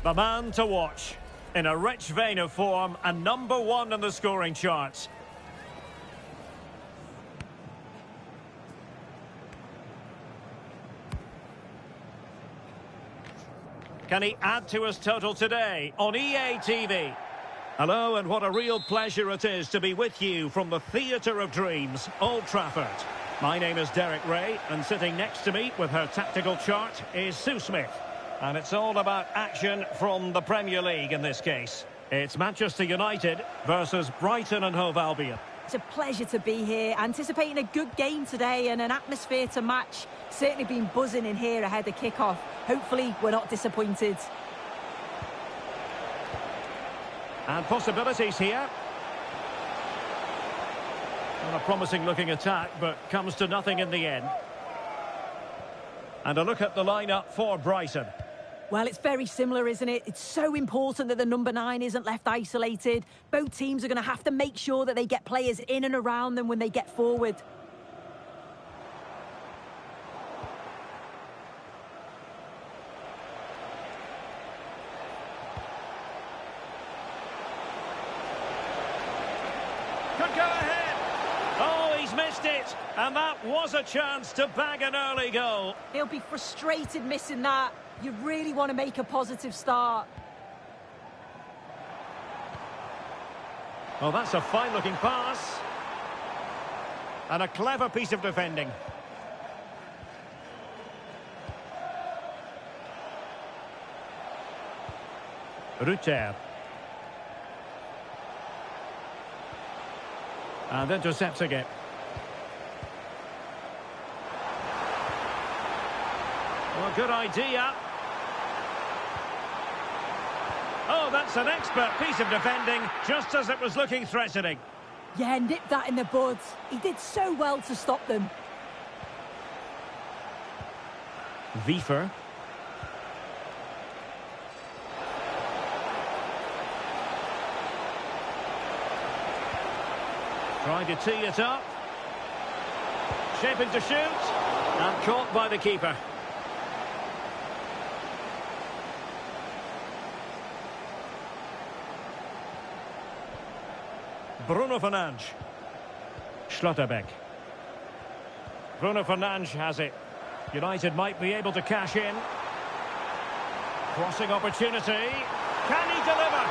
The man to watch. In a rich vein of form and #1 in the scoring charts. Can he add to his total today on EA TV? Hello, and what a real pleasure it is to be with you from the Theatre of Dreams, Old Trafford. My name is Derek Ray, and sitting next to me with her tactical chart is Sue Smith. And it's all about action from the Premier League in this case. It's Manchester United versus Brighton and Hove Albion. It's a pleasure to be here, anticipating a good game today and an atmosphere to match. Certainly been buzzing in here ahead of kick-off. Hopefully we're not disappointed. And possibilities here. Well, a promising looking attack, but comes to nothing in the end. And a look at the lineup for Brighton. Well, it's very similar, isn't it? It's so important that the number 9 isn't left isolated. Both teams are going to have to make sure that they get players in and around them when they get forward. Could go ahead. Oh, he's missed it. And that was a chance to bag an early goal. He'll be frustrated missing that. You really want to make a positive start. Well, that's a fine-looking pass. And a clever piece of defending. Rutter. And intercepts again. Well, good idea. Oh, that's an expert piece of defending, just as it was looking threatening. Yeah, nipped that in the bud. He did so well to stop them. Wiefer. Trying to tee it up. Shaping to shoot. And caught by the keeper. Bruno Fernandes. Schlotterbeck. Bruno Fernandes has it. United might be able to cash in. Crossing opportunity. Can he deliver?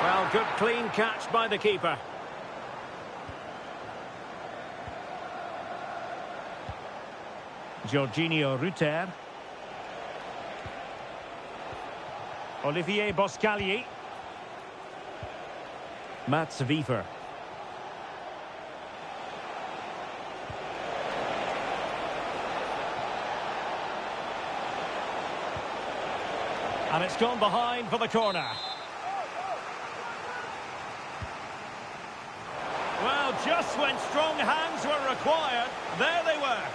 Well, good clean catch by the keeper. Jorginho Rutter. Olivier Boscagli. Mats Wiefer. And it's gone behind for the corner. Well, just when strong hands were required, there they were.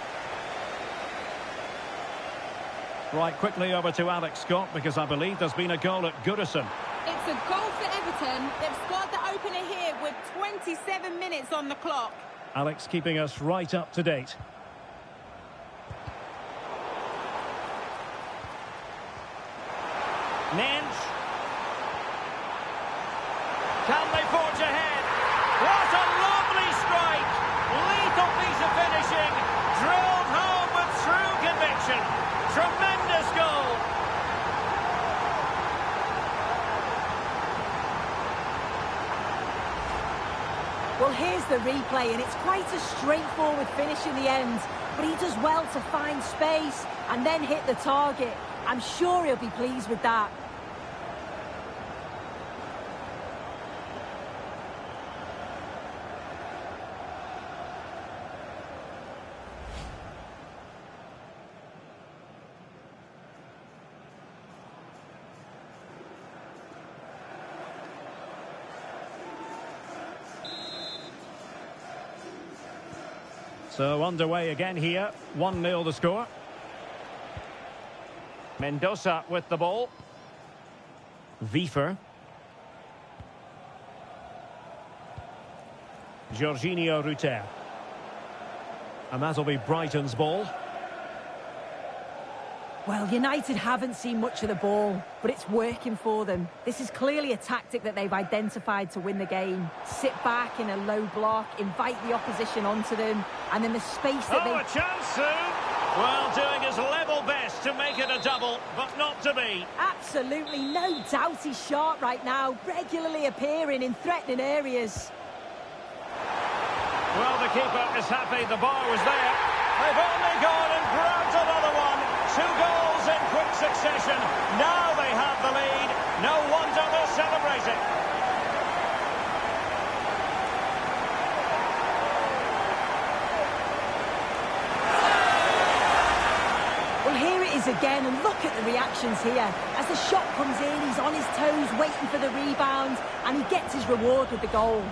Right, quickly over to Alex Scott, because I believe there's been a goal at Goodison. It's a goal for Everton. They've scored the opener here with 27 minutes on the clock. Alex keeping us right up to date. Nance. Can they forge ahead? What a lovely strike! Lethal piece of finishing. Drilled home with true conviction. Tremendous goal. Well, here's the replay, and it's quite a straightforward finish in the end. But he does well to find space and then hit the target. I'm sure he'll be pleased with that. So underway again here. 1-0 the score. Mendoza with the ball. Wiefer. Jorginho Rutter. And that'll be Brighton's ball. Well, United haven't seen much of the ball, but it's working for them. This is clearly a tactic that they've identified to win the game. Sit back in a low block, invite the opposition onto them, and then the space that a chance soon! Well, doing his level best to make it a double, but not to be. Absolutely, no doubt he's sharp right now, regularly appearing in threatening areas. Well, the keeper is happy the bar was there. They've only gone and grabbed another one. 2 goals in quick succession. Now they have the lead. No wonder they're celebrating. Well, here it is again, and look at the reactions here. As the shot comes in, he's on his toes, waiting for the rebound, and he gets his reward with the goal.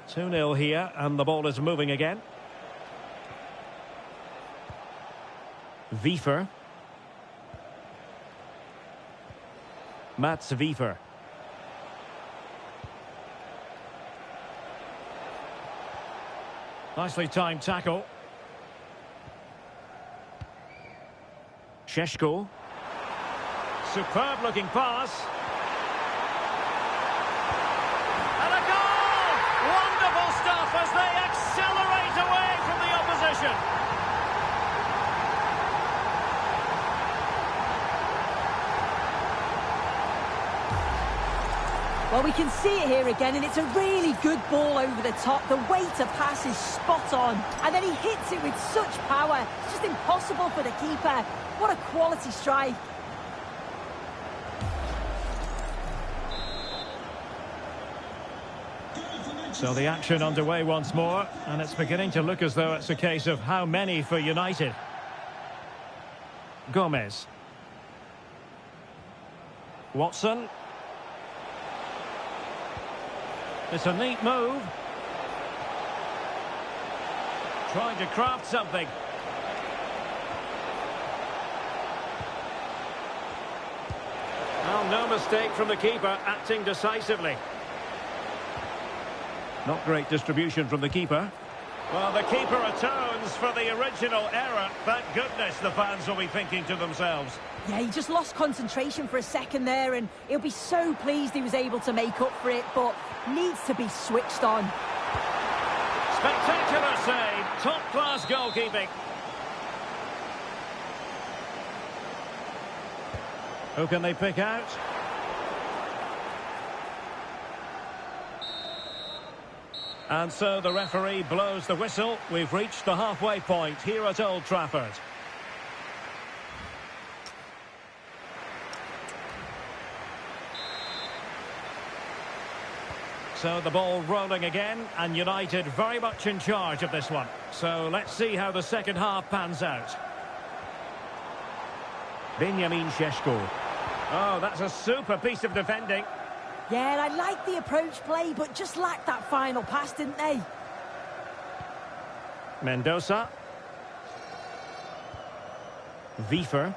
Two 0 here, and the ball is moving again. Wiefer. Mats Wiefer. Nicely timed tackle. Šeško. Superb looking pass. And a goal! Wonderful stuff as they accelerate away from the opposition. Well, we can see it here again, and it's a really good ball over the top. The way to pass is spot on, and then he hits it with such power. It's just impossible for the keeper. What a quality strike. So the action underway once more, and it's beginning to look as though it's a case of how many for United. Gomez. Watson. It's a neat move. Trying to craft something. Well, no mistake from the keeper, acting decisively. Not great distribution from the keeper. Well, the keeper atones for the original error. Thank goodness the fans will be thinking to themselves. Yeah, he just lost concentration for a second there, and he'll be so pleased he was able to make up for it, but needs to be switched on. Spectacular save. Top-class goalkeeping. Who can they pick out? And so the referee blows the whistle. We've reached the halfway point here at Old Trafford. So the ball rolling again, and United very much in charge of this one. So let's see how the second half pans out. Benjamin Šeško. Oh, that's a super piece of defending. Yeah, and I like the approach play, but just lacked that final pass, didn't they? Mendoza. Wiefer.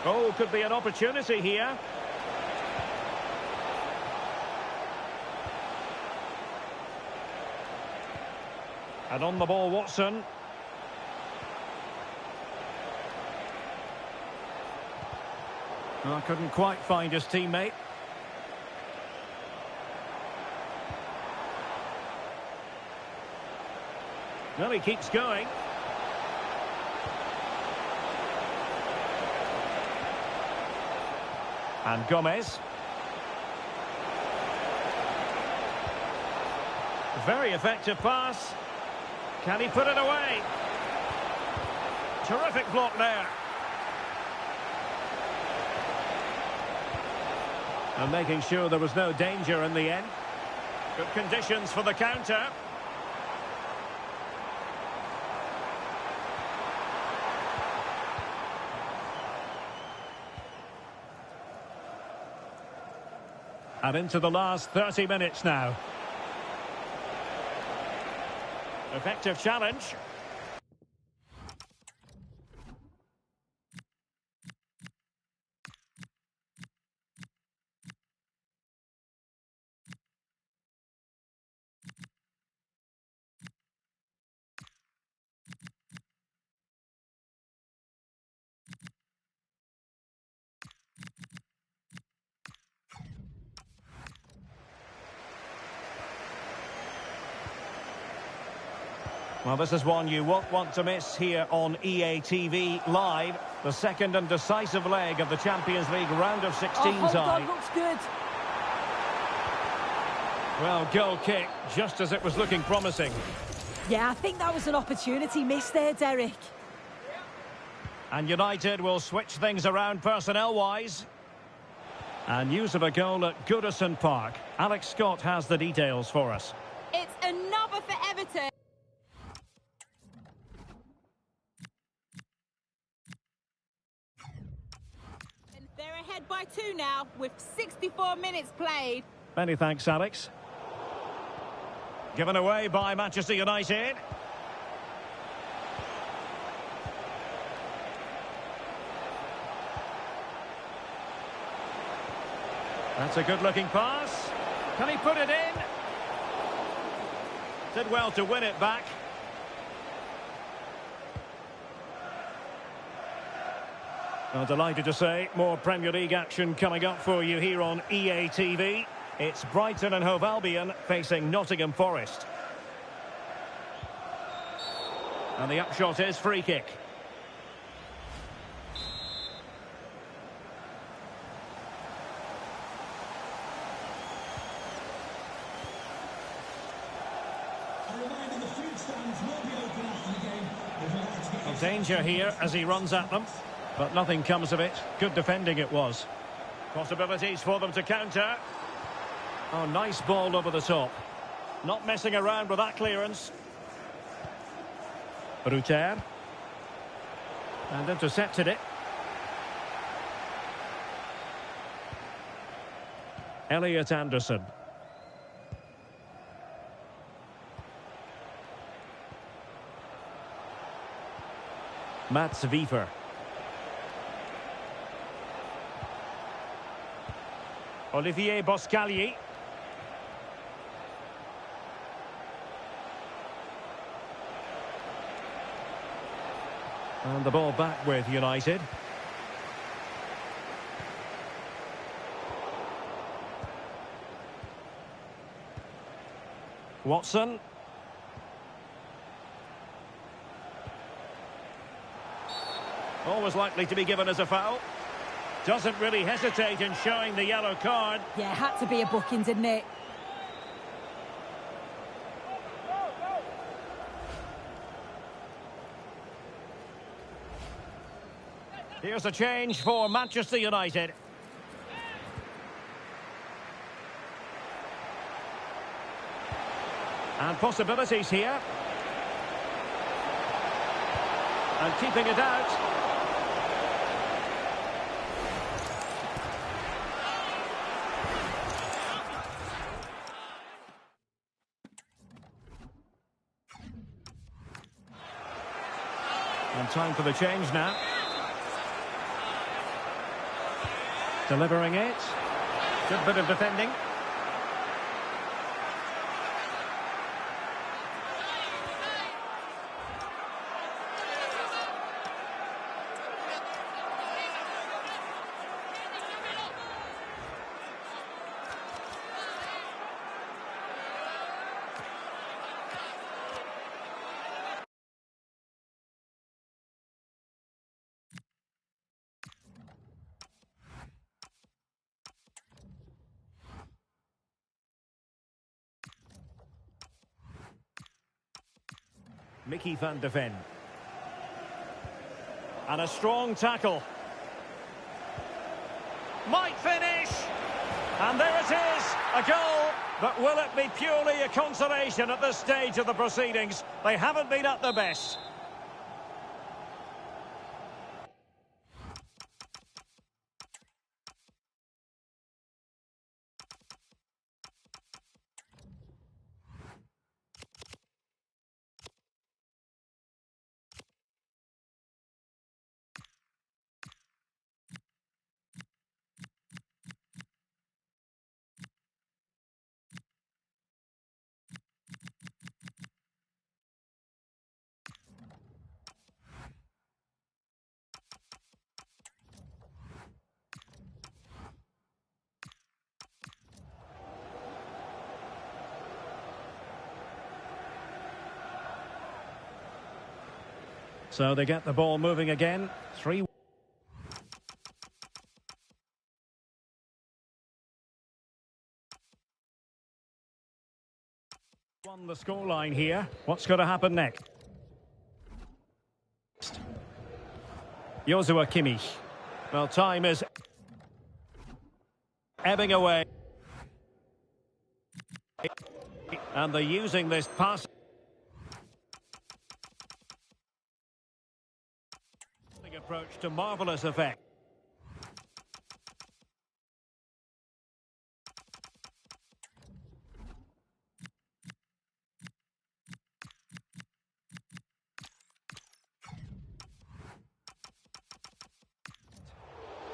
Oh, could be an opportunity here. And on the ball, Watson. Oh, couldn't quite find his teammate. Well, he keeps going. And Gomez. Very effective pass. Can he put it away? Terrific block there. And making sure there was no danger in the end. Good conditions for the counter. And into the last 30 minutes now. Effective challenge. Well, this is one you won't want to miss here on EA TV Live. The second and decisive leg of the Champions League round of 16 tie. Looks good. Well, goal kick, just as it was looking promising. Yeah, I think that was an opportunity missed there, Derek. And United will switch things around personnel-wise. And news of a goal at Goodison Park. Alex Scott has the details for us. It's another for Everton. They're ahead by 2 now, with 64 minutes played. Many thanks, Alex. Given away by Manchester United. That's a good-looking pass. Can he put it in? Did well to win it back. Well, delighted to say, more Premier League action coming up for you here on EA TV. It's Brighton and Hove Albion facing Nottingham Forest. And the upshot is free kick. Danger here as he runs at them, but nothing comes of it. Good defending it was. Possibilities for them to counter. Oh, nice ball over the top. Not messing around with that clearance. Ruter. And intercepted it. Elliot Anderson. Mats Wiever. Olivier Boscagli. And the ball back with United. Watson. Always likely to be given as a foul. Doesn't really hesitate in showing the yellow card. Yeah, had to be a booking, didn't it? Here's a change for Manchester United. And possibilities here. And keeping it out. And time for the change now. Delivering it. Good bit of defending. Mickey van de Ven. And a strong tackle. Might finish. And there it is, a goal. But will it be purely a consolation at this stage of the proceedings? They haven't been at their best. So they get the ball moving again. 3-1 the scoreline here. What's going to happen next? Joshua Kimmich. Well, time is ebbing away. And they're using this pass. Approach to marvellous effect.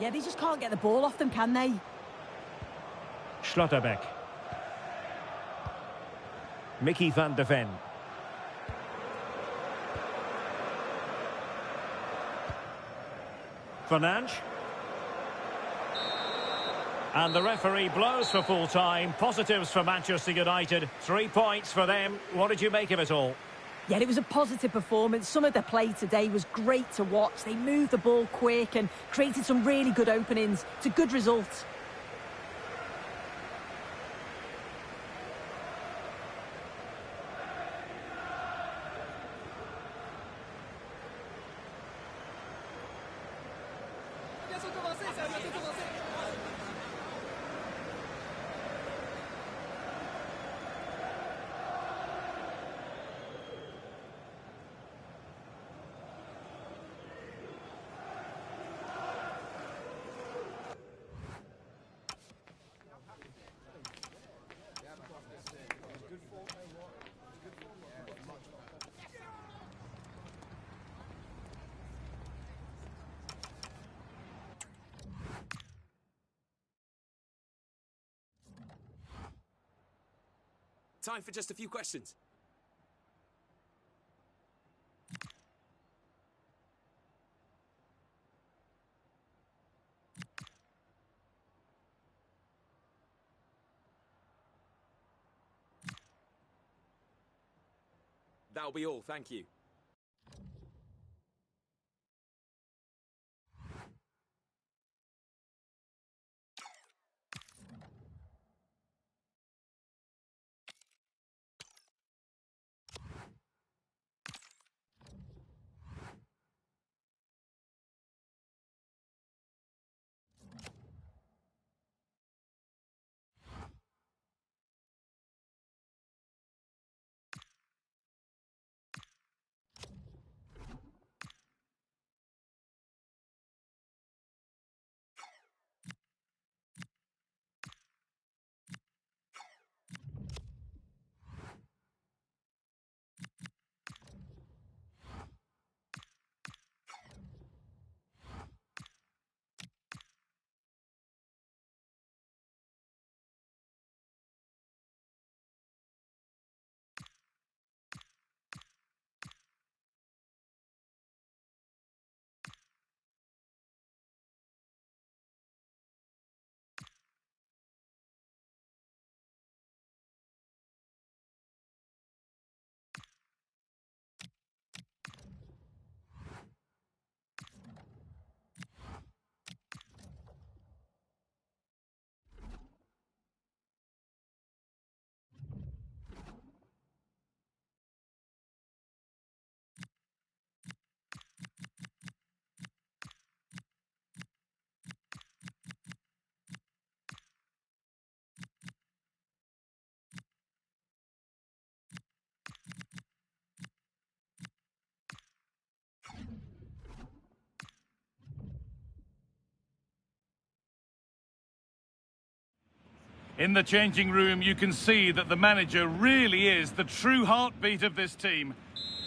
Yeah, they just can't get the ball off them, can they? Schlotterbeck. Mickey van de Ven. Fernandes. And the referee blows for full time. Positives for Manchester United. 3 points for them. What did you make of it all? Yeah, it was a positive performance. Some of the play today was great to watch. They moved the ball quick and created some really good openings. It's a good result. Time for just a few questions. That'll be all, thank you. In the changing room, you can see that the manager really is the true heartbeat of this team.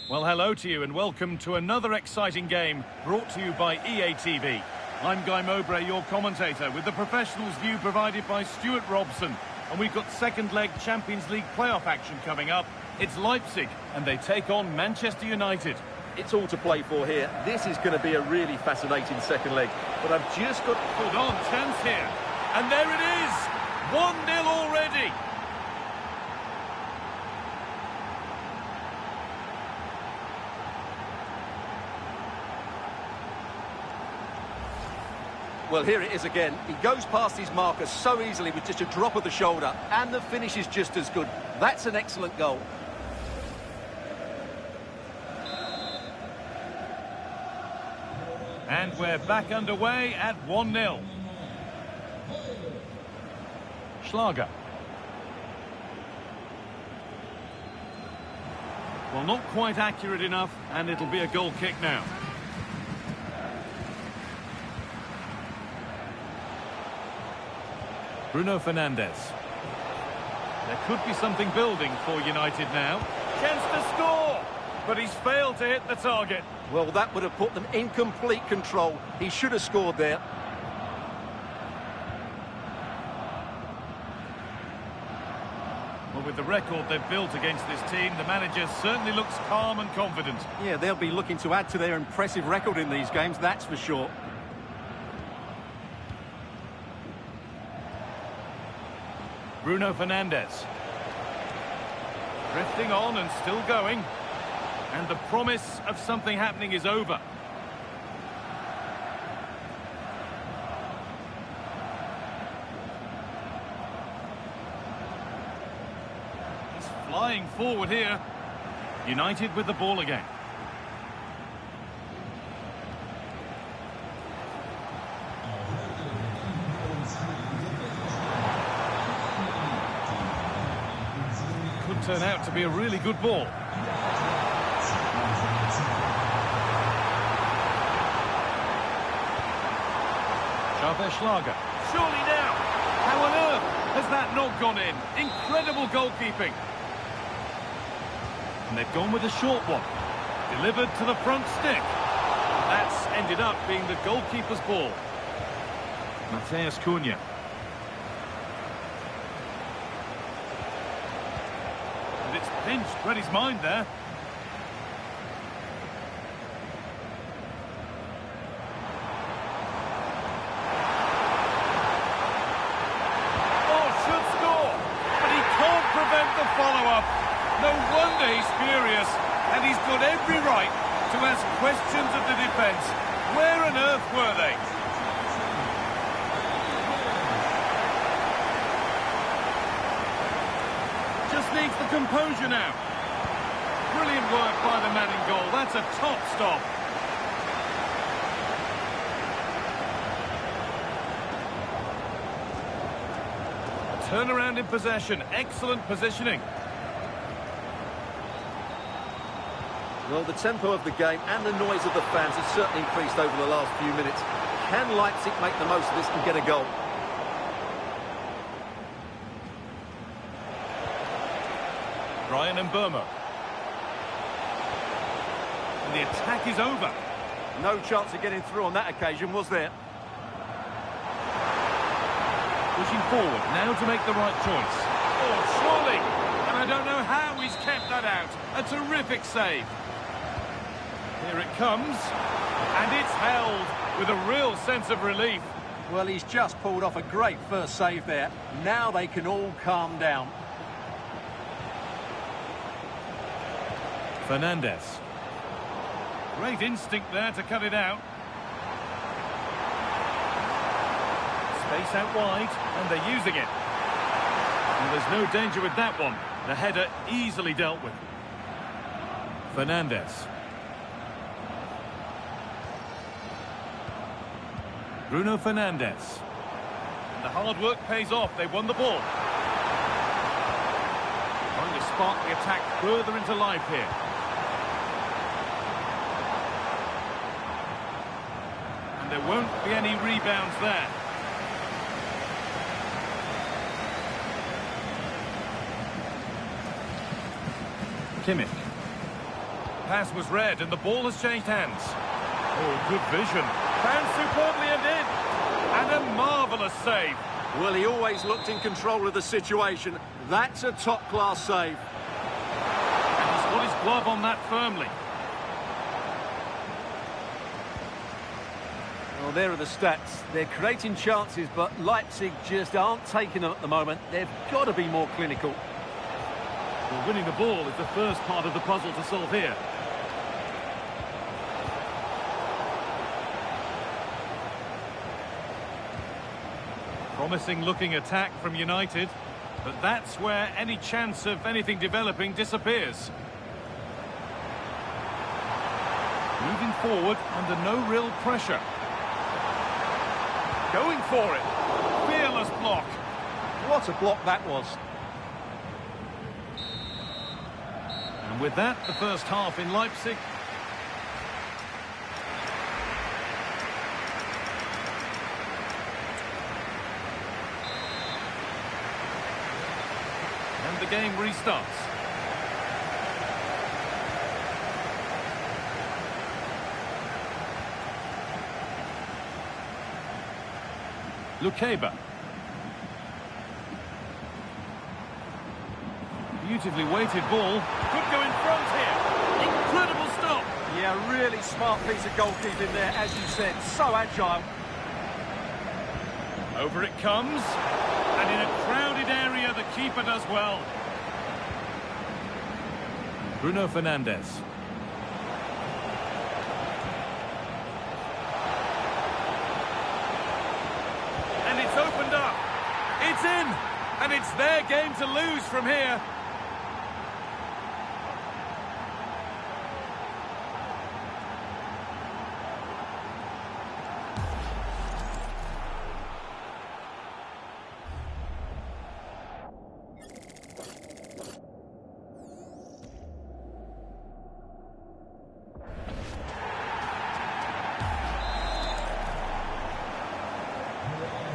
Well, hello to you and welcome to another exciting game brought to you by EA TV. I'm Guy Mowbray, your commentator, with the professionals' view provided by Stuart Robson. And we've got second leg Champions League playoff action coming up. It's Leipzig, and they take on Manchester United. It's all to play for here. This is going to be a really fascinating second leg. But I've just got... Hold on, chance here. And there it is! 1-0 already! Well, here it is again. He goes past his marker so easily with just a drop of the shoulder, and the finish is just as good. That's an excellent goal. And we're back underway at 1-0. Schlager. Well, not quite accurate enough, and it'll be a goal kick now. Bruno Fernandes. There could be something building for United now. Chance to score, but he's failed to hit the target. Well, that would have put them in complete control. He should have scored there. Well, with the record they've built against this team, the manager certainly looks calm and confident. Yeah, they'll be looking to add to their impressive record in these games, that's for sure. Bruno Fernandes. Drifting on and still going. And the promise of something happening is over. He's flying forward here. United with the ball again. Could turn out to be a really good ball. Schlager. Surely now! How on earth has that not gone in? Incredible goalkeeping. And they've gone with a short one. Delivered to the front stick. That's ended up being the goalkeeper's ball. Mateus Cunha. And it's pinched Reddy's mind there. The follow-up. No wonder he's furious, and he's got every right to ask questions of the defence. Where on earth were they? Just needs the composure now. Brilliant work by the man in goal. That's a top stop. Turnaround in possession, excellent positioning. Well, the tempo of the game and the noise of the fans has certainly increased over the last few minutes. Can Leipzig make the most of this and get a goal? Ryan and Burma. And the attack is over. No chance of getting through on that occasion, was there? Pushing forward, now to make the right choice. Oh, surely! And I don't know how he's kept that out. A terrific save. Here it comes. And it's held with a real sense of relief. Well, he's just pulled off a great first save there. Now they can all calm down. Fernandes. Great instinct there to cut it out. Space out wide, and they're using it. And there's no danger with that one. The header easily dealt with. Fernandes. Bruno Fernandes. And the hard work pays off. They won the ball. Trying to spark the attack further into life here. And there won't be any rebounds there. Kimmich. Pass was read and the ball has changed hands. Oh, good vision. Found superbly and in. And a marvellous save. Well, he always looked in control of the situation. That's a top-class save. And he's got his glove on that firmly. Well, there are the stats. They're creating chances, but Leipzig just aren't taking them at the moment. They've got to be more clinical. Well, winning the ball is the first part of the puzzle to solve here. Promising looking attack from United, but that's where any chance of anything developing disappears. Moving forward under no real pressure. Going for it. Fearless block. What a block that was. And with that, the first half in Leipzig. And the game restarts. Lukeba. Beautifully weighted ball. Could go in front here. Incredible stop. Yeah, really smart piece of goalkeeping there, as you said. So agile. Over it comes. And in a crowded area, the keeper does well. Bruno Fernandes. And it's opened up. It's in. And it's their game to lose from here.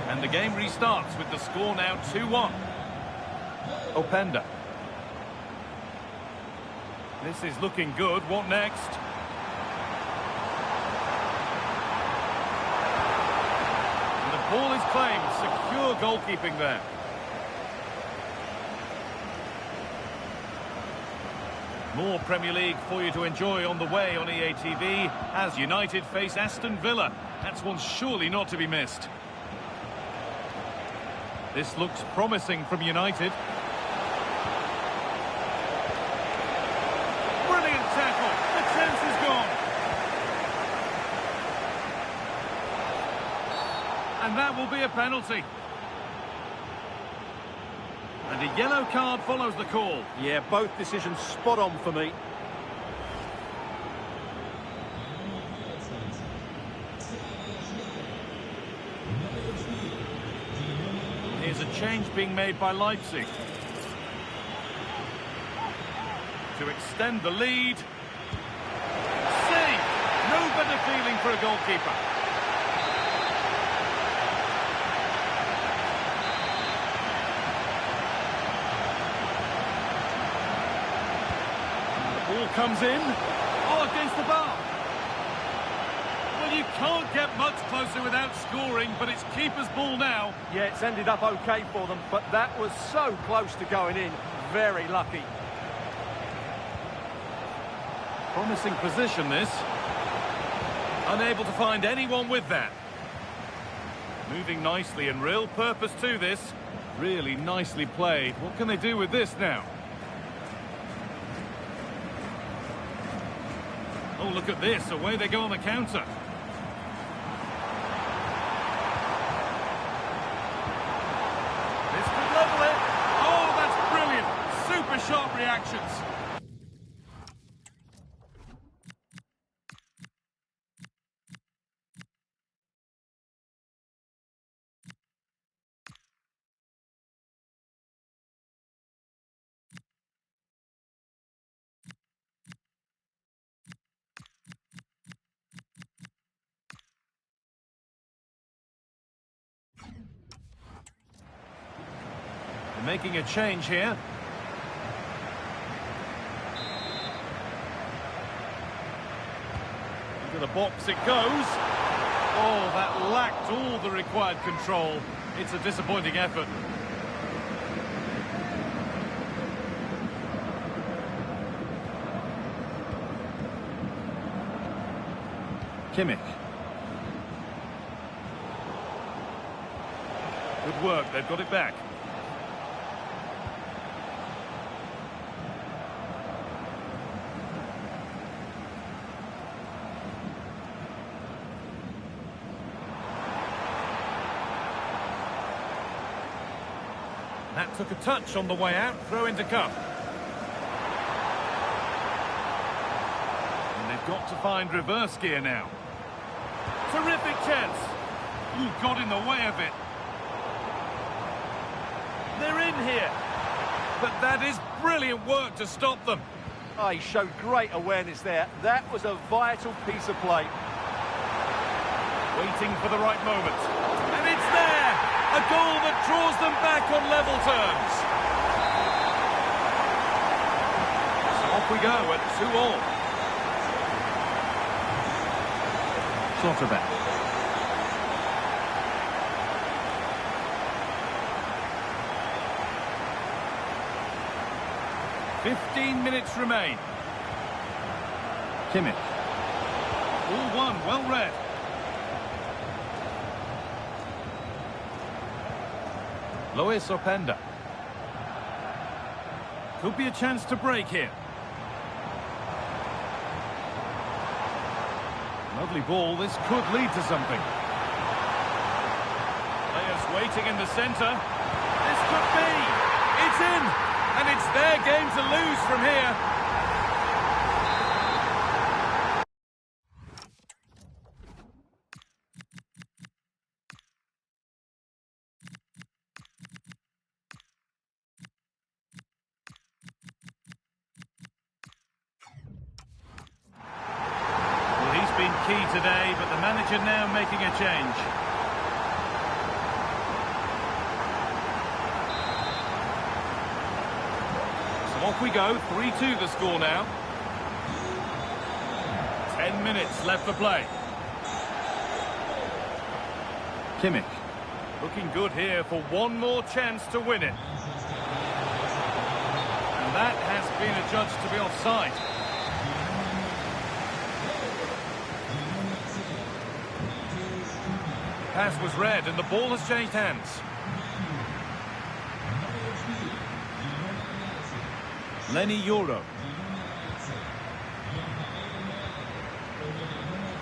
And the game restarts with the score now 2-1. Openda. This is looking good. What next? And the ball is claimed. Secure goalkeeping there. More Premier League for you to enjoy on the way on EA TV as United face Aston Villa. That's one surely not to be missed. This looks promising from United. Brilliant tackle. The chance is gone. And that will be a penalty. And a yellow card follows the call. Yeah, both decisions spot on for me. Here's a change being made by Leipzig. To extend the lead. Save! No better feeling for a goalkeeper. The ball comes in. Oh, against the bar. Well, you can't get much closer without scoring, but it's keeper's ball now. Yeah, it's ended up okay for them, but that was so close to going in. Very lucky. Promising position, this. Unable to find anyone with that. Moving nicely and real purpose to this. Really nicely played. What can they do with this now? Oh, look at this. Away they go on the counter. This could level it. Oh, that's brilliant. Super sharp reactions. They're making a change here. Into the box it goes. Oh, that lacked all the required control. It's a disappointing effort. Kimmich. Good work, they've got it back. That took a touch on the way out, throw into cup. And they've got to find reverse gear now. Terrific chance. Ooh, got in the way of it. They're in here. But that is brilliant work to stop them. Oh, he showed great awareness there. That was a vital piece of play. Waiting for the right moment. And it's there! A goal that draws them back on level terms. So off we go at 2-all. Slotterback. 15 minutes remain. Kimmich. All one, well read. Luis Openda. Could be a chance to break here. Lovely ball, this could lead to something. Players waiting in the centre. This could be. It's in. And it's their game to lose from here. Well, he's been key today, but the manager now making a change. Off we go, 3-2 the score now. 10 minutes left for play. Kimmich. Looking good here for one more chance to win it. And that has been adjudged to be offside. Pass was read and the ball has changed hands. Lenny Euro.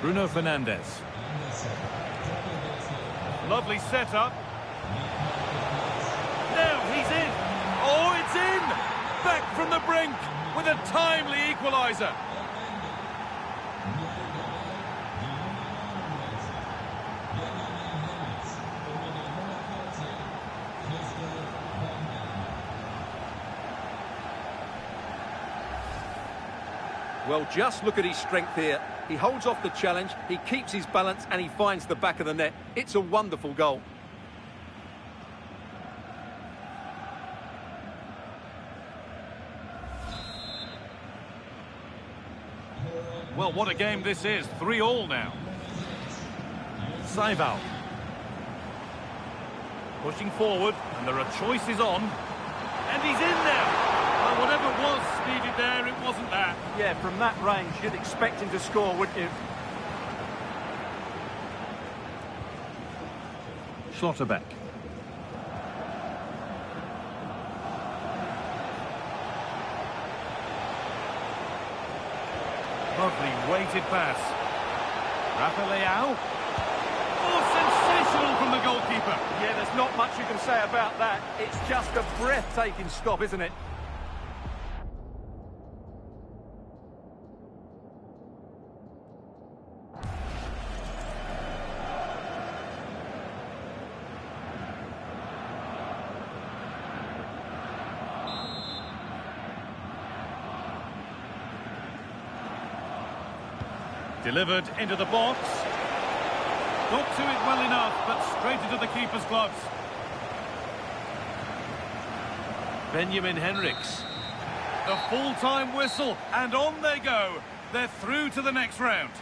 Bruno Fernandes. Lovely setup. Now he's in. Oh, it's in! Back from the brink with a timely equaliser. Well, just look at his strength here. He holds off the challenge, he keeps his balance, and he finds the back of the net. It's a wonderful goal. Well, what a game this is. 3-all now. Saival. Pushing forward, and there are choices on. And he's in there. Well, whatever was needed there, it wasn't that. Yeah, from that range, you'd expect him to score, wouldn't you? Schlotterbeck. Lovely weighted pass. Rafael. Oh, sensational from the goalkeeper. Yeah, there's not much you can say about that. It's just a breathtaking stop, isn't it? Delivered into the box. Got to it well enough, but straight into the keeper's gloves. Benjamin Henrichs. The full-time whistle, and on they go. They're through to the next round.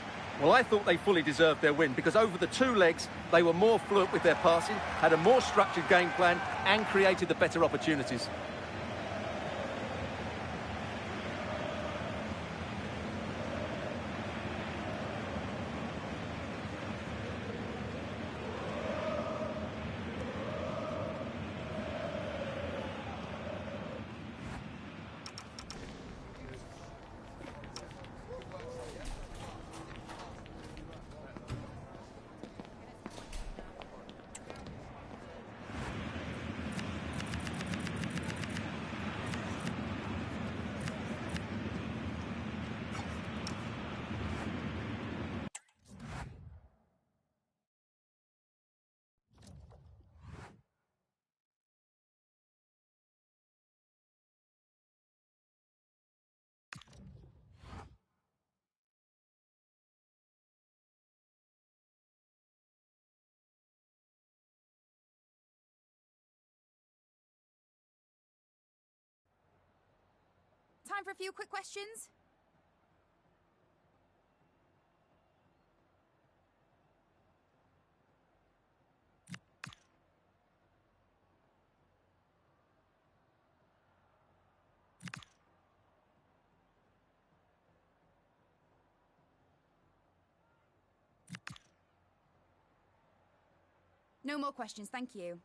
Well, I thought they fully deserved their win because over the two legs, they were more fluent with their passing, had a more structured game plan, and created the better opportunities. time for a few quick questions? No more questions, thank you.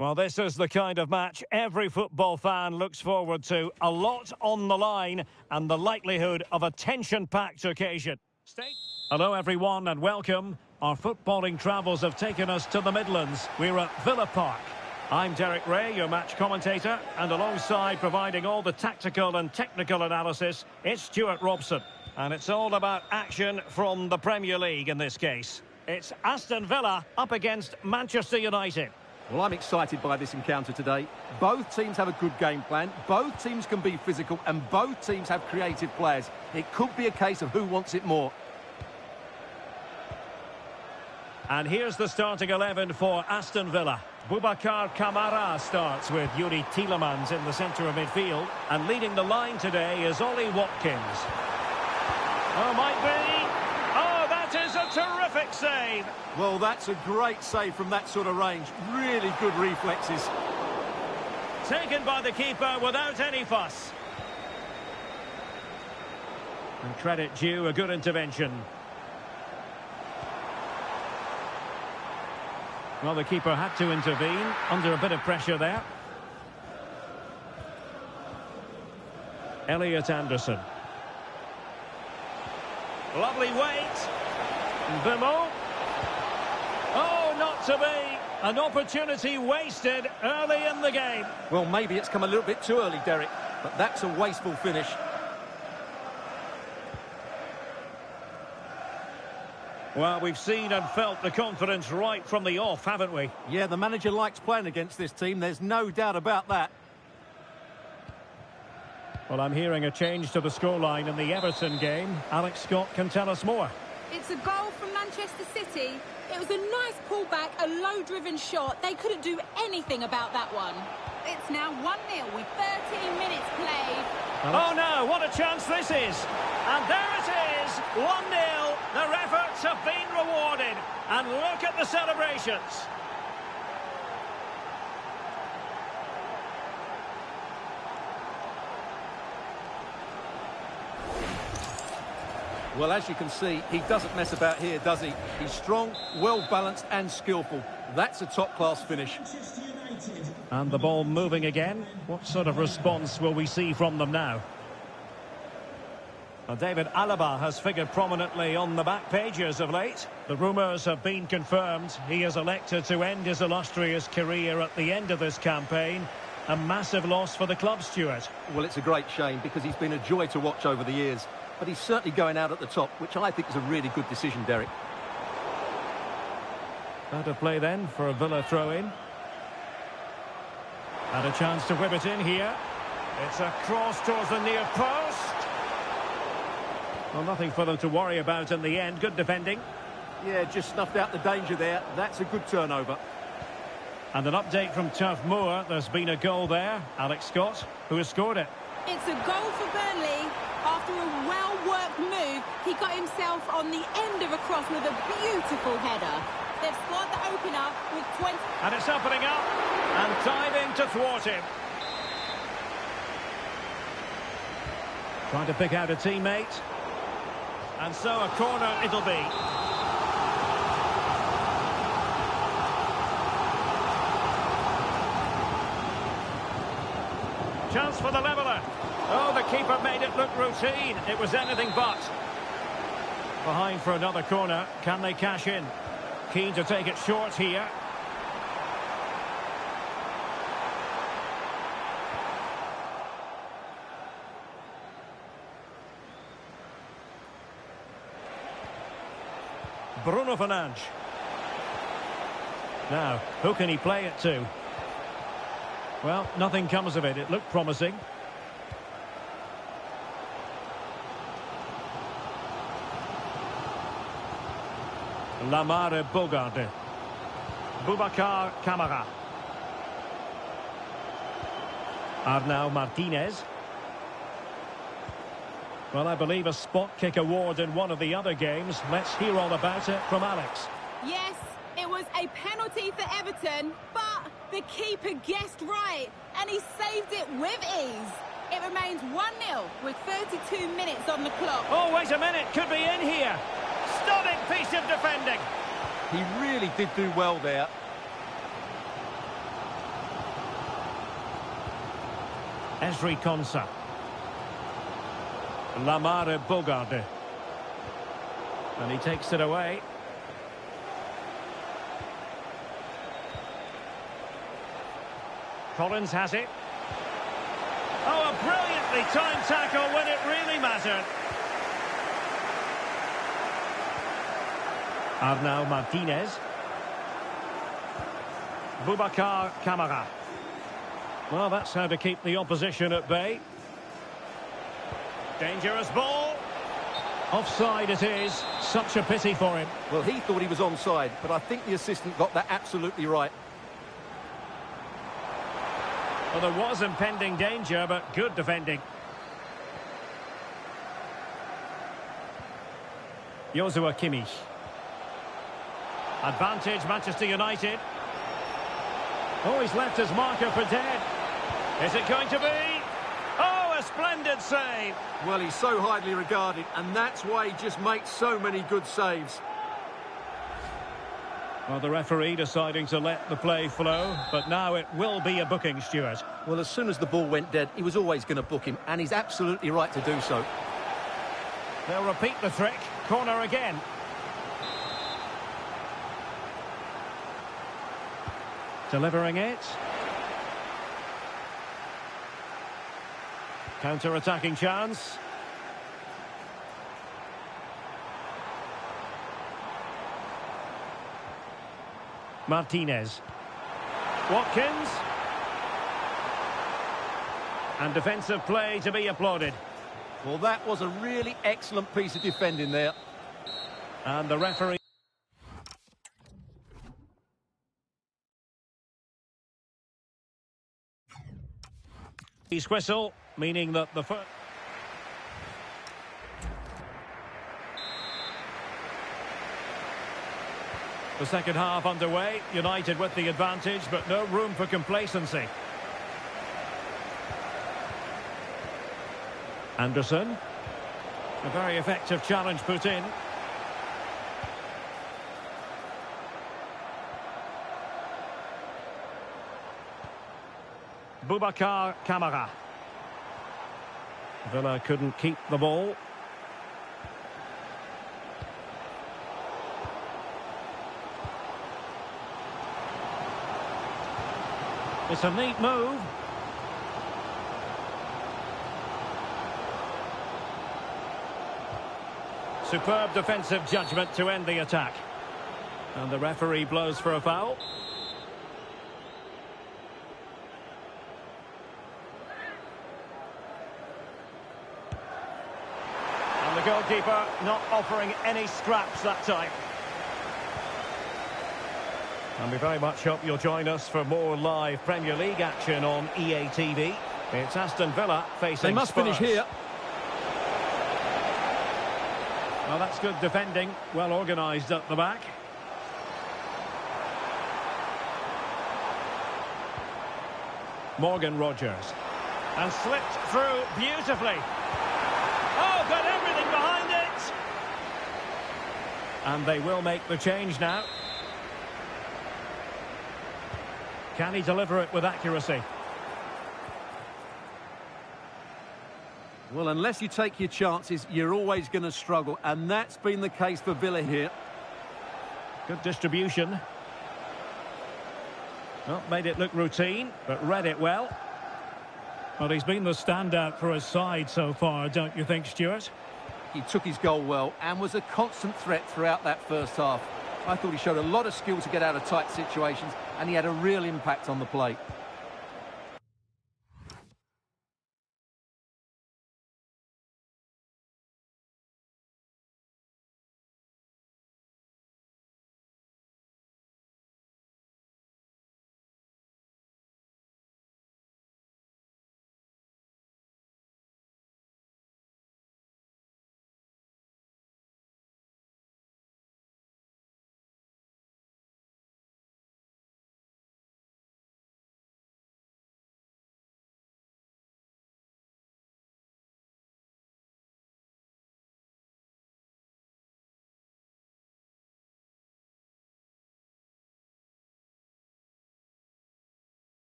Well, this is the kind of match every football fan looks forward to. A lot on the line and the likelihood of a tension-packed occasion. Hello, everyone, and welcome. Our footballing travels have taken us to the Midlands. We're at Villa Park. I'm Derek Ray, your match commentator, and alongside providing all the tactical and technical analysis, it's Stuart Robson. And it's all about action from the Premier League in this case. It's Aston Villa up against Manchester United. Well, I'm excited by this encounter today. Both teams have a good game plan, both teams can be physical, and both teams have creative players. It could be a case of who wants it more. And here's the starting 11 for Aston Villa. Boubacar Kamara starts with Yuri Tielemans in the centre of midfield. And leading the line today is Ollie Watkins. Oh, might be. Oh, that is a terrific save. Well, that's a great save from that sort of range. Really good reflexes. Taken by the keeper without any fuss. And credit due, a good intervention. Well, the keeper had to intervene, under a bit of pressure there. Elliot Anderson. Lovely weight. Bimo. Oh, not to be. An opportunity wasted early in the game. Well, maybe it's come a little bit too early, Derek, but that's a wasteful finish. Well, we've seen and felt the confidence right from the off, haven't we? Yeah, the manager likes playing against this team. There's no doubt about that. Well, I'm hearing a change to the scoreline in the Everton game. Alex Scott can tell us more. It's a goal from Manchester City. It was a nice pullback, a low-driven shot. They couldn't do anything about that one. It's now 1-0 with 13 minutes played. Oh no, what a chance this is. And there it is, 1-0. Their efforts have been rewarded. And look at the celebrations. Well, as you can see, he doesn't mess about here, does he? He's strong, well-balanced and skillful. That's a top-class finish. And the ball moving again. What sort of response will we see from them now? Well, David Alaba has figured prominently on the back pages of late. The rumours have been confirmed. He has elected to end his illustrious career at the end of this campaign. A massive loss for the club, Stuart. Well, it's a great shame because he's been a joy to watch over the years. But he's certainly going out at the top, which I think is a really good decision, Derek. Better play then for a Villa throw-in. And a chance to whip it in here. It's a cross towards the near post. Well, nothing for them to worry about in the end. Good defending. Yeah, just snuffed out the danger there. That's a good turnover. And an update from Turf Moor. There's been a goal there. Alex Scott, who has scored it. It's a goal for Burnley. After a well-worked move, he got himself on the end of a cross with a beautiful header. They've scored the opener with 20... And it's opening up, and diving to thwart him. Trying to pick out a teammate. And so a corner it'll be. Chance for the leveller. Oh, the keeper made it look routine. It was anything but. Behind for another corner. Can they cash in? Keen to take it short here. Bruno Fernandes. Now, who can he play it to? Well, nothing comes of it. It looked promising. Lamare Bogarde. Boubacar Kamara. Arnau Martinez. Well, I believe a spot kick award in one of the other games. Let's hear all about it from Alex. Yes, it was a penalty for Everton, but the keeper guessed right, and he saved it with ease. It remains 1-0 with 32 minutes on the clock. Oh, wait a minute, could be in here. Stunning piece of defending. He really did do well there. Ezri Konsa. Lamare Bogarde. And he takes it away. Collins has it. Oh, a brilliantly timed tackle when it really mattered. Arnau Martinez. Boubacar Kamara. Well, that's how to keep the opposition at bay. Dangerous ball. Offside it is. Such a pity for him. Well, he thought he was onside, but I think the assistant got that absolutely right. Well, there was impending danger, but good defending. Joshua Kimmich. Advantage Manchester United. Oh, he's left his marker for dead. Is it going to be? Oh, a splendid save. Well, he's so highly regarded, and that's why he just makes so many good saves. Well, the referee deciding to let the play flow, but now it will be a booking, Stuart. Well, as soon as the ball went dead, he was always going to book him, and he's absolutely right to do so. They'll repeat the trick. Corner again. Delivering it. Counter-attacking chance. Martinez. Watkins. And defensive play to be applauded. Well, that was a really excellent piece of defending there. And the referee... His whistle, meaning that the first... The second half underway, United with the advantage, but no room for complacency. Anderson. A very effective challenge put in. Boubacar Kamara. Villa couldn't keep the ball. It's a neat move. Superb defensive judgment to end the attack. And the referee blows for a foul. And the goalkeeper not offering any scraps that time. And we very much hope you'll join us for more live Premier League action on EA TV. It's Aston Villa facing They must Spurs. finish here. Well, that's good defending. Well organised at the back. Morgan Rogers. And slipped through beautifully. And they will make the change now. Can he deliver it with accuracy? Well, unless you take your chances, you're always going to struggle. And that's been the case for Villa here. Good distribution. Well, made it look routine, but read it well. Well, he's been the standout for his side so far, don't you think, Stuart? He took his goal well and was a constant threat throughout that first half. I thought he showed a lot of skill to get out of tight situations, and he had a real impact on the plate.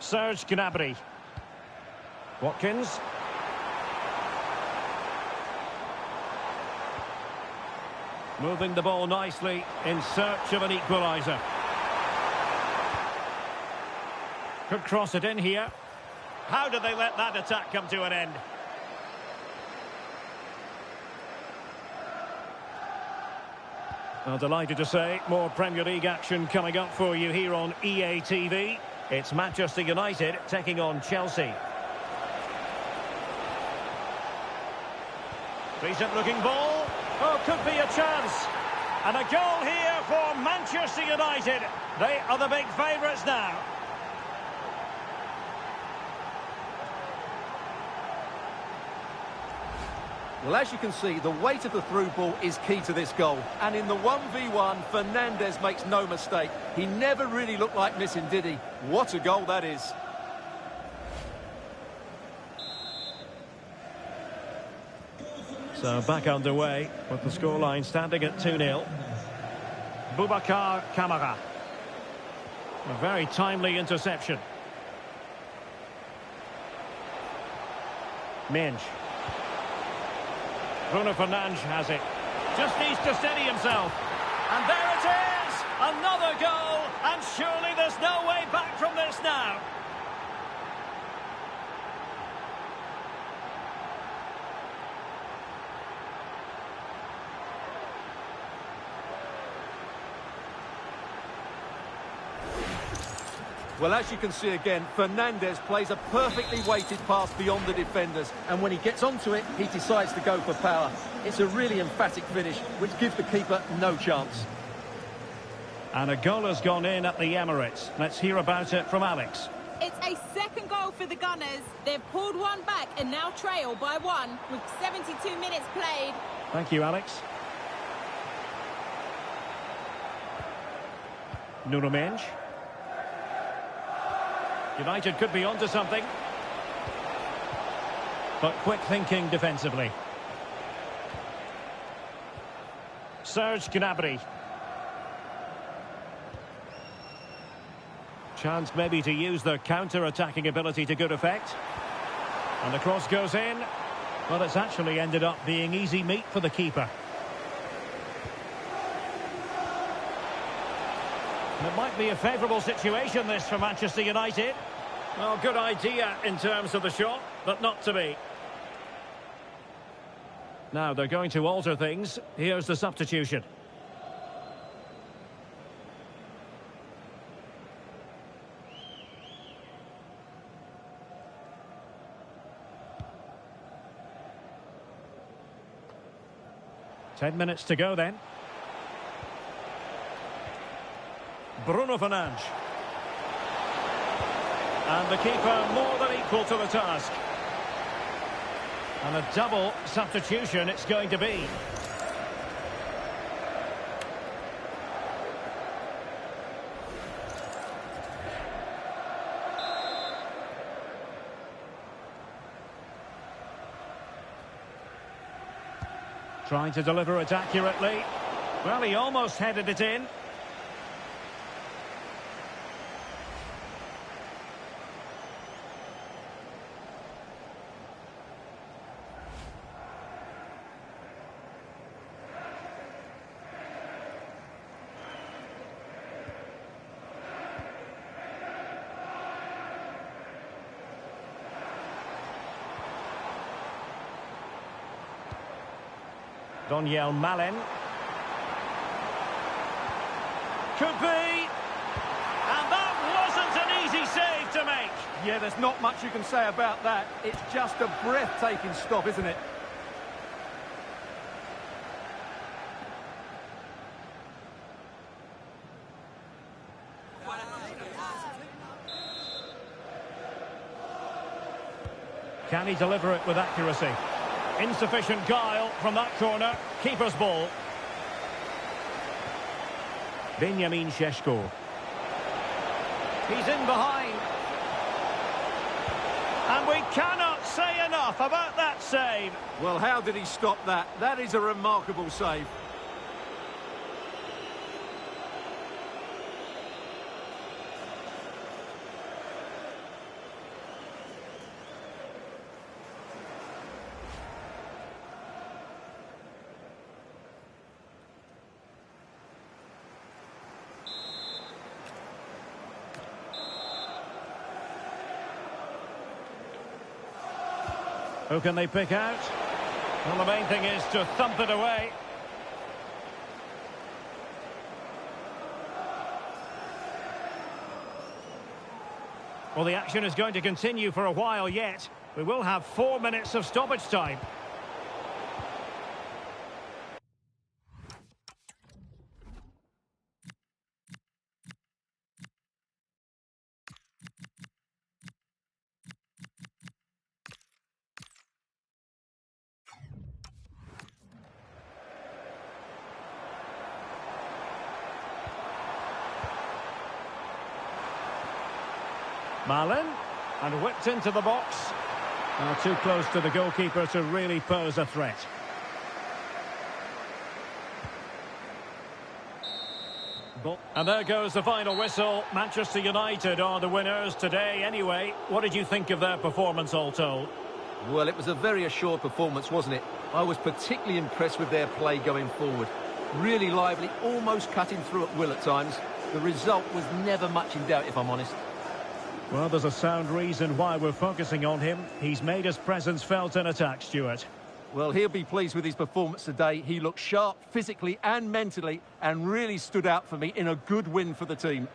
Serge Gnabry. Watkins. Moving the ball nicely in search of an equaliser. Could cross it in here. How did they let that attack come to an end? Well, delighted to say, more Premier League action coming up for you here on EA TV. It's Manchester United taking on Chelsea. Decent looking ball. Oh, could be a chance. And a goal here for Manchester United. They are the big favourites now. Well, as you can see, the weight of the through ball is key to this goal. And in the 1v1, Fernandes makes no mistake. He never really looked like missing, did he? What a goal that is. So back underway with the scoreline standing at 2-0. Boubacar Kamara. A very timely interception. Minge. Bruno Fernandes has it. Just needs to steady himself. And there it is! Another goal! And surely there's no way back from this now. Well, as you can see again, Fernandes plays a perfectly weighted pass beyond the defenders. And when he gets onto it, he decides to go for power. It's a really emphatic finish, which gives the keeper no chance. And a goal has gone in at the Emirates. Let's hear about it from Alex. It's a second goal for the Gunners. They've pulled one back and now trail by one with 72 minutes played. Thank you, Alex. Nuno Mendes. United could be onto something. But quick thinking defensively. Serge Gnabry. Chance maybe to use their counter-attacking ability to good effect. And the cross goes in. Well, it's actually ended up being easy meat for the keeper. It might be a favourable situation, this, for Manchester United. Well, good idea in terms of the shot, but not to be. Now, they're going to alter things. Here's the substitution. Ten minutes to go then. Bruno Fernandes. And the keeper more than equal to the task. And a double substitution it's going to be. Trying to deliver it accurately. Well, he almost headed it in. Daniel Malen. Could be. And that wasn't an easy save to make. Yeah, there's not much you can say about that. It's just a breathtaking stop, isn't it? Can he deliver it with accuracy? Insufficient guile from that corner. Keeper's ball. Benjamin Šeško. He's in behind. And we cannot say enough about that save. Well, how did he stop that? That is a remarkable save. Who can they pick out? Well, the main thing is to thump it away. Well, the action is going to continue for a while yet. We will have 4 minutes of stoppage time. Malin, and whipped into the box. Too close to the goalkeeper to really pose a threat. And there goes the final whistle. Manchester United are the winners today anyway. What did you think of their performance all told? Well, it was a very assured performance, wasn't it? I was particularly impressed with their play going forward. Really lively, almost cutting through at will at times. The result was never much in doubt, if I'm honest. Well, there's a sound reason why we're focusing on him. He's made his presence felt in attack, Stuart. Well, he'll be pleased with his performance today. He looked sharp physically and mentally and really stood out for me in a good win for the team.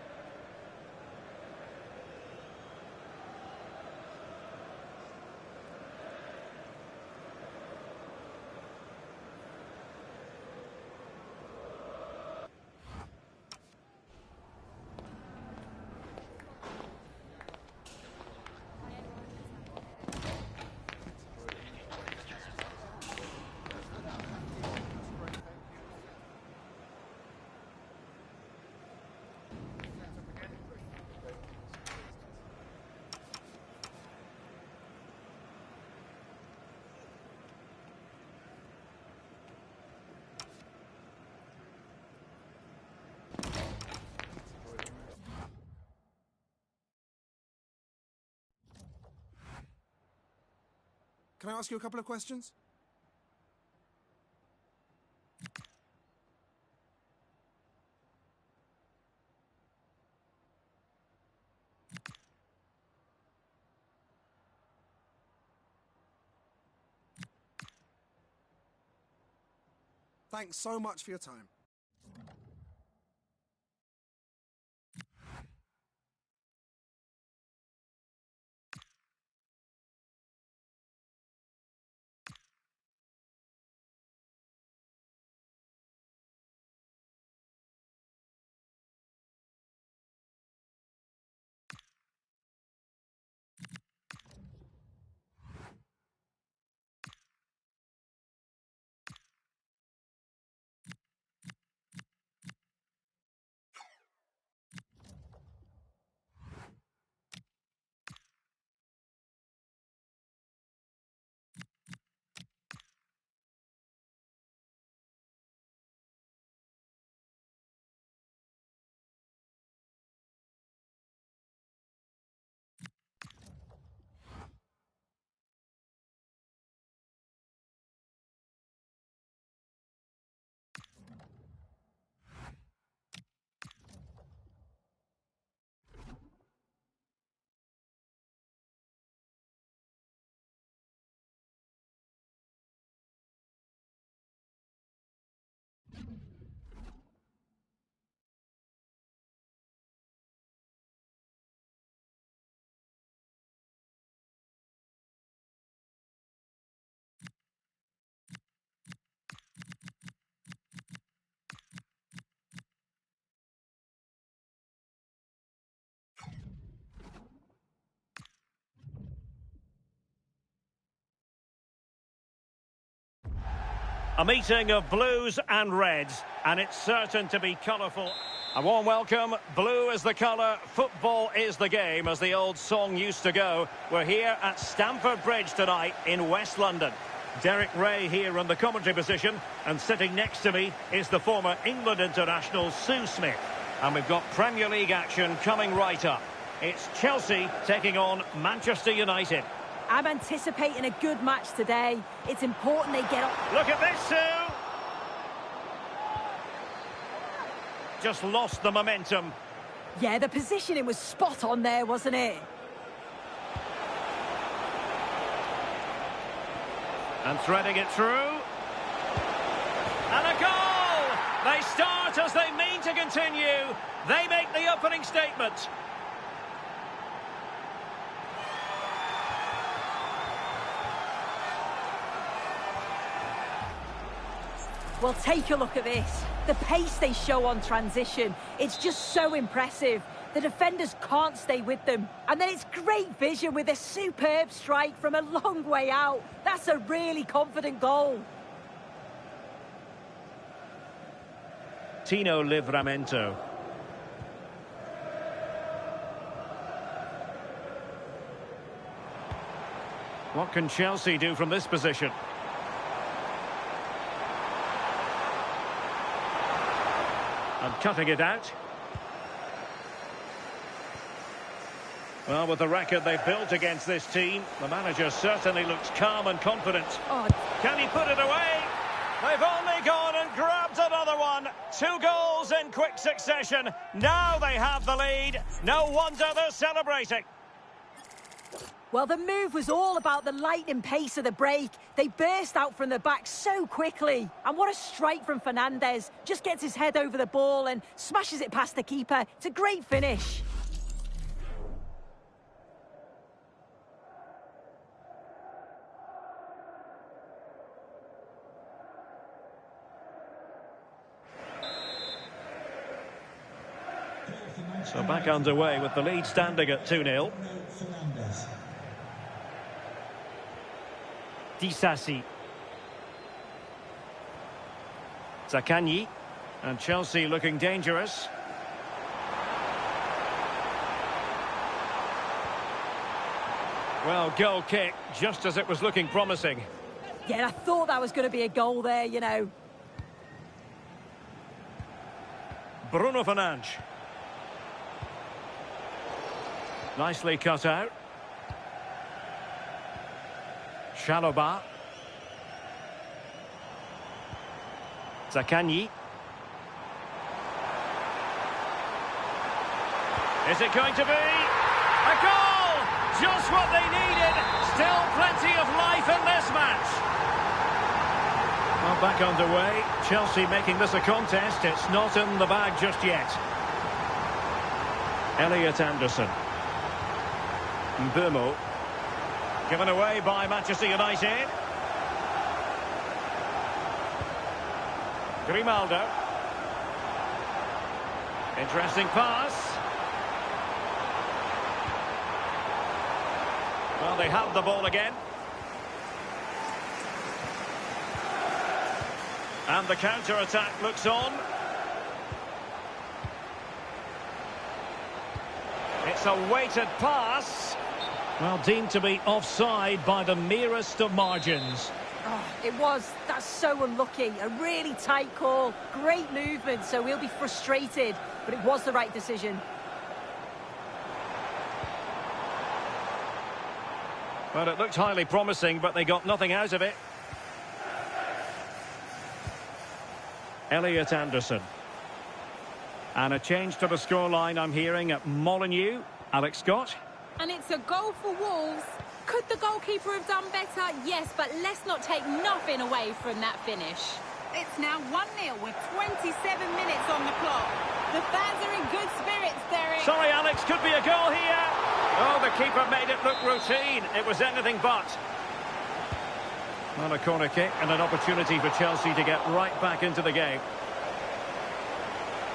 Can I ask you a couple of questions? Thanks so much for your time. A meeting of blues and reds, and it's certain to be colourful. A warm welcome. Blue is the colour, football is the game, as the old song used to go. We're here at Stamford Bridge tonight in West London. Derek Ray here in the commentary position, and sitting next to me is the former England international Sue Smith. And we've got Premier League action coming right up. It's Chelsea taking on Manchester United. I'm anticipating a good match today. It's important they get up. Look at this, Sue! Just lost the momentum. Yeah, the positioning was spot on there, wasn't it? And threading it through. And a goal! They start as they mean to continue. They make the opening statement. Well, take a look at this. The pace they show on transition, it's just so impressive. The defenders can't stay with them. And then it's great vision with a superb strike from a long way out. That's a really confident goal. Tino Livramento. What can Chelsea do from this position? And cutting it out. Well, with the record they've built against this team, the manager certainly looks calm and confident. Oh. Can he put it away? They've only gone and grabbed another one. 2 goals in quick succession. Now they have the lead. No wonder they're celebrating. Well, the move was all about the lightning pace of the break. They burst out from the back so quickly. And what a strike from Fernandez. Just gets his head over the ball and smashes it past the keeper. It's a great finish. So back underway with the lead standing at 2-0. Disasi. Zaccagni. And Chelsea looking dangerous. Well, goal kick, just as it was looking promising. Yeah, I thought that was going to be a goal there, you know. Bruno Fernandes. Nicely cut out. Chalobah. Zaccagni. Is it going to be a goal? Just what they needed. Still plenty of life in this match. Well, back underway. Chelsea making this a contest. It's not in the bag just yet. Elliot Anderson. Mbeumo. Given away by Manchester United. Grimaldo. Interesting pass. Well, they have the ball again. And the counter-attack looks on. It's a weighted pass. Well, deemed to be offside by the merest of margins. Oh, it was. That's so unlucky. A really tight call. Great movement, so he'll be frustrated. But it was the right decision. Well, it looked highly promising, but they got nothing out of it. Elliot Anderson. And a change to the scoreline I'm hearing at Molineux. Alex Scott. And it's a goal for Wolves. Could the goalkeeper have done better? Yes, but let's not take nothing away from that finish. It's now 1-0 with 27 minutes on the clock. The fans are in good spirits, Derek. Sorry, Alex, could be a goal here. Oh, the keeper made it look routine. It was anything but. Well, a corner kick and an opportunity for Chelsea to get right back into the game.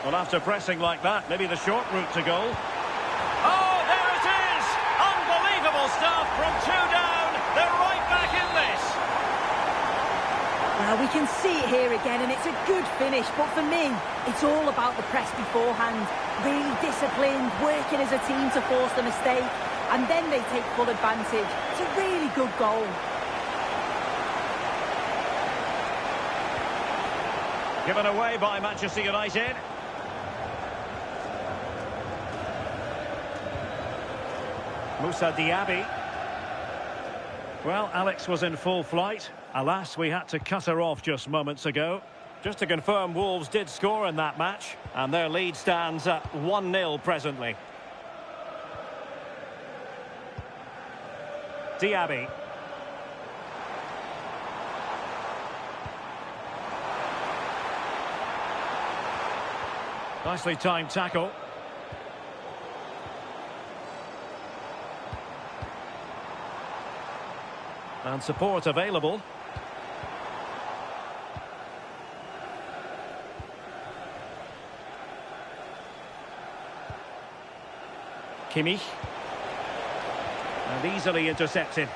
Well, after pressing like that, maybe the short route to goal. Oh, there it is! Unbelievable stuff from 2 down. They're right back in this. Well, we can see it here again, and it's a good finish. But for me, it's all about the press beforehand. Really disciplined, working as a team to force the mistake. And then they take full advantage. It's a really good goal. Given away by Manchester United. Moussa Diaby. Well, Alex was in full flight. Alas, we had to cut her off just moments ago. Just to confirm, Wolves did score in that match, and their lead stands at 1-0 presently. Diaby. Nicely timed tackle. And support available. Kimmich. And easily intercepted.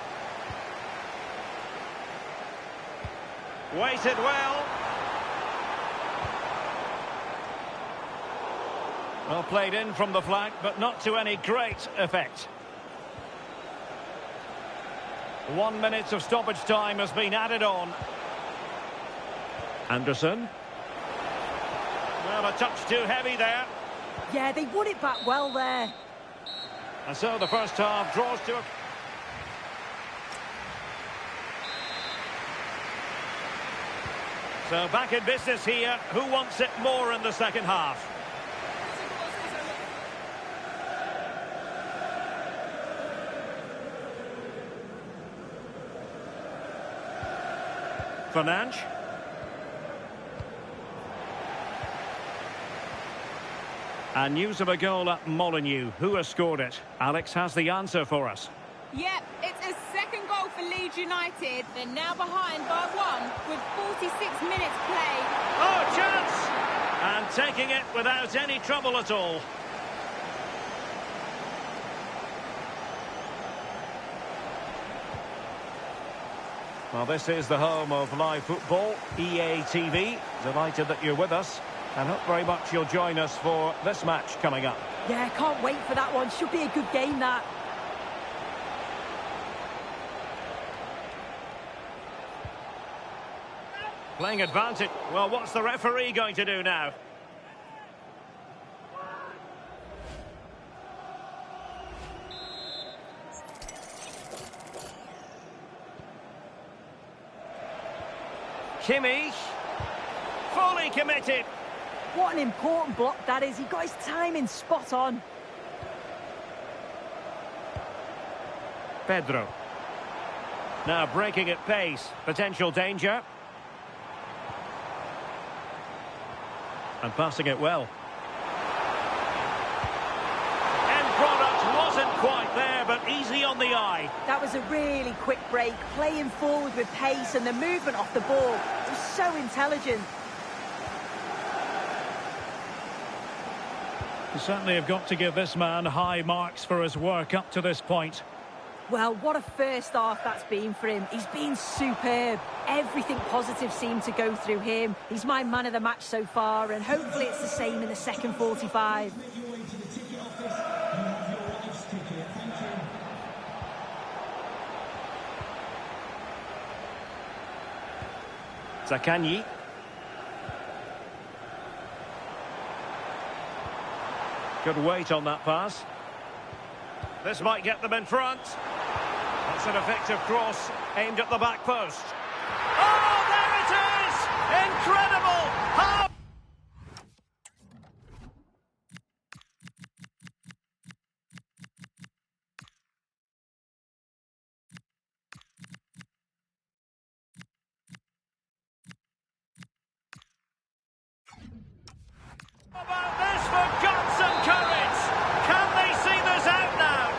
Waited well. Well played in from the flank, but not to any great effect. 1 minute of stoppage time has been added on. Anderson. Well, a touch too heavy there. Yeah, they won it back well there. And so the first half draws to a... So back in business here. Who wants it more in the second half? Fernandes. And news of a goal at Molineux. Who has scored it? Alex has the answer for us. Yep, it's a second goal for Leeds United. They're now behind by 1 with 46 minutes played. Oh, chance! And taking it without any trouble at all. Well, this is the home of live football, EA TV. Delighted that you're with us, and hope very much you'll join us for this match coming up. Yeah, can't wait for that one. Should be a good game, that. Playing advantage. Well, what's the referee going to do now? Kimmich, fully committed. What an important block that is. He got his timing spot on. Pedro. Now breaking at pace. Potential danger. And passing it well. End product wasn't quite there, but easy on the eye. That was a really quick break, playing forward with pace, and the movement off the ball was so intelligent. You certainly have got to give this man high marks for his work up to this point. Well, what a first half that's been for him. He's been superb. Everything positive seemed to go through him. He's my man of the match so far, and hopefully it's the same in the second 45. Zakanyi. Good weight on that pass. This might get them in front. That's an effective cross aimed at the back post. Oh, there it is! Incredible! How... About this for guts and courage! Can they see this out now?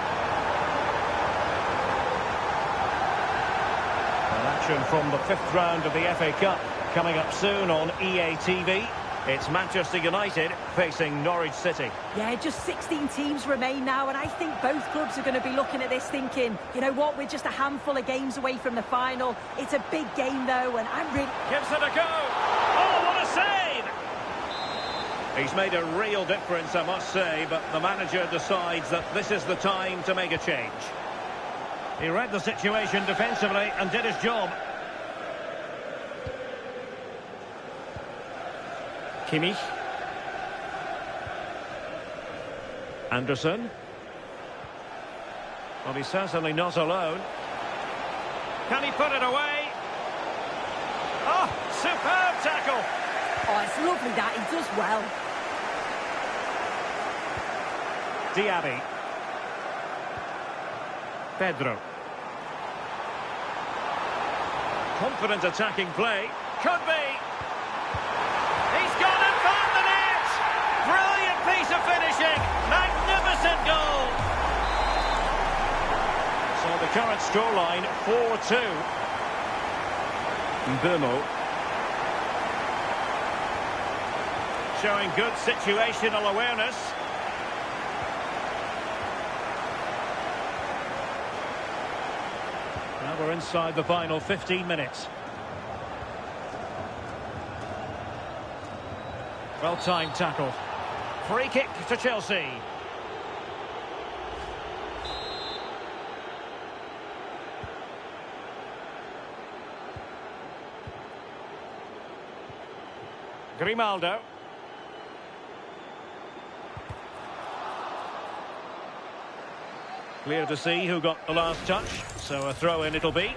Well, action from the 5th round of the FA Cup coming up soon on EA TV. It's Manchester United facing Norwich City. Yeah, just 16 teams remain now, and I think both clubs are going to be looking at this thinking, you know what, we're just a handful of games away from the final. It's a big game, though, and I'm really... Gives it a go! Oh, what a save! He's made a real difference, I must say, but the manager decides that this is the time to make a change. He read the situation defensively and did his job. Kimmich. Anderson. Well, he's certainly not alone. Can he put it away? Oh, superb tackle! Oh, it's lovely that. He does well. Diaby. Pedro. Confident attacking play. Could be. He's gone and found the net! Brilliant! of finishing. Magnificent goal. So the current scoreline, 4-2. Burmo. Showing good situational awareness. Now we're inside the final 15 minutes. Well-timed tackle. Free kick to Chelsea. Grimaldo. Clear to see who got the last touch, so a throw-in it'll be.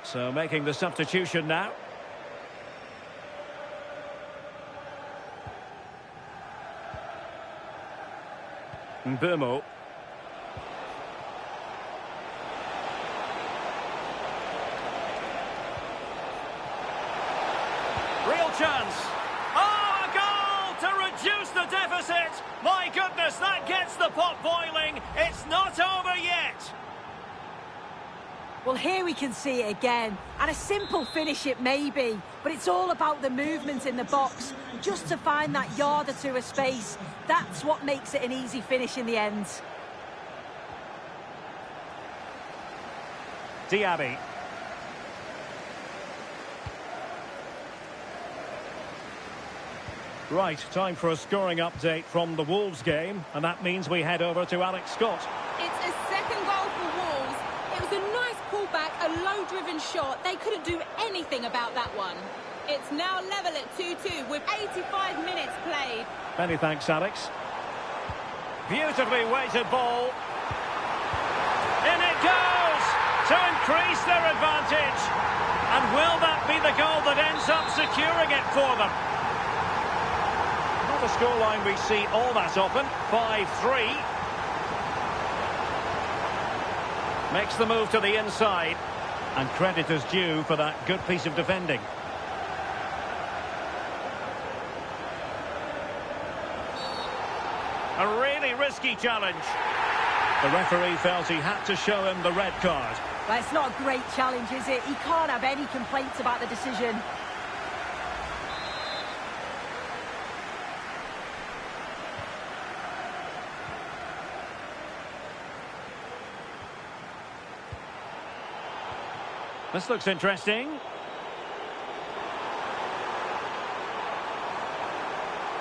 So making the substitution now. Burmo. Real chance. Oh, a goal to reduce the deficit. My goodness, that gets the pot boiling. It's not over yet. Well, here we can see it again. And a simple finish it may be, but it's all about the movement in the box. Just to find that yard or two of space. That's what makes it an easy finish in the end. Diaby. Right, time for a scoring update from the Wolves game, and that means we head over to Alex Scott. It's a second goal for Wolves. It was a nice pullback, a low-driven shot. They couldn't do anything about that one. It's now level at 2-2 with 85 minutes played. Many thanks, Alex. Beautifully weighted ball. In it goes to increase their advantage. And will that be the goal that ends up securing it for them? Not a scoreline we see all that often. 5-3. Makes the move to the inside. And credit is due for that good piece of defending. A really risky challenge. The referee felt he had to show him the red card. Well, it's not a great challenge, is it? He can't have any complaints about the decision. This looks interesting.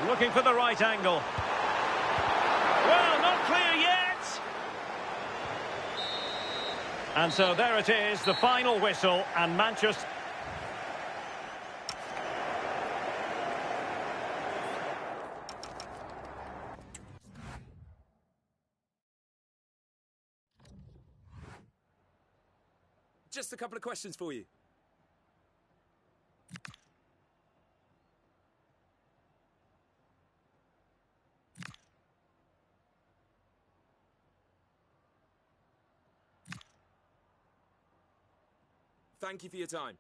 Looking for the right angle. Well, not clear yet. And so there it is, the final whistle, and Manchester... Just a couple of questions for you. Thank you for your time.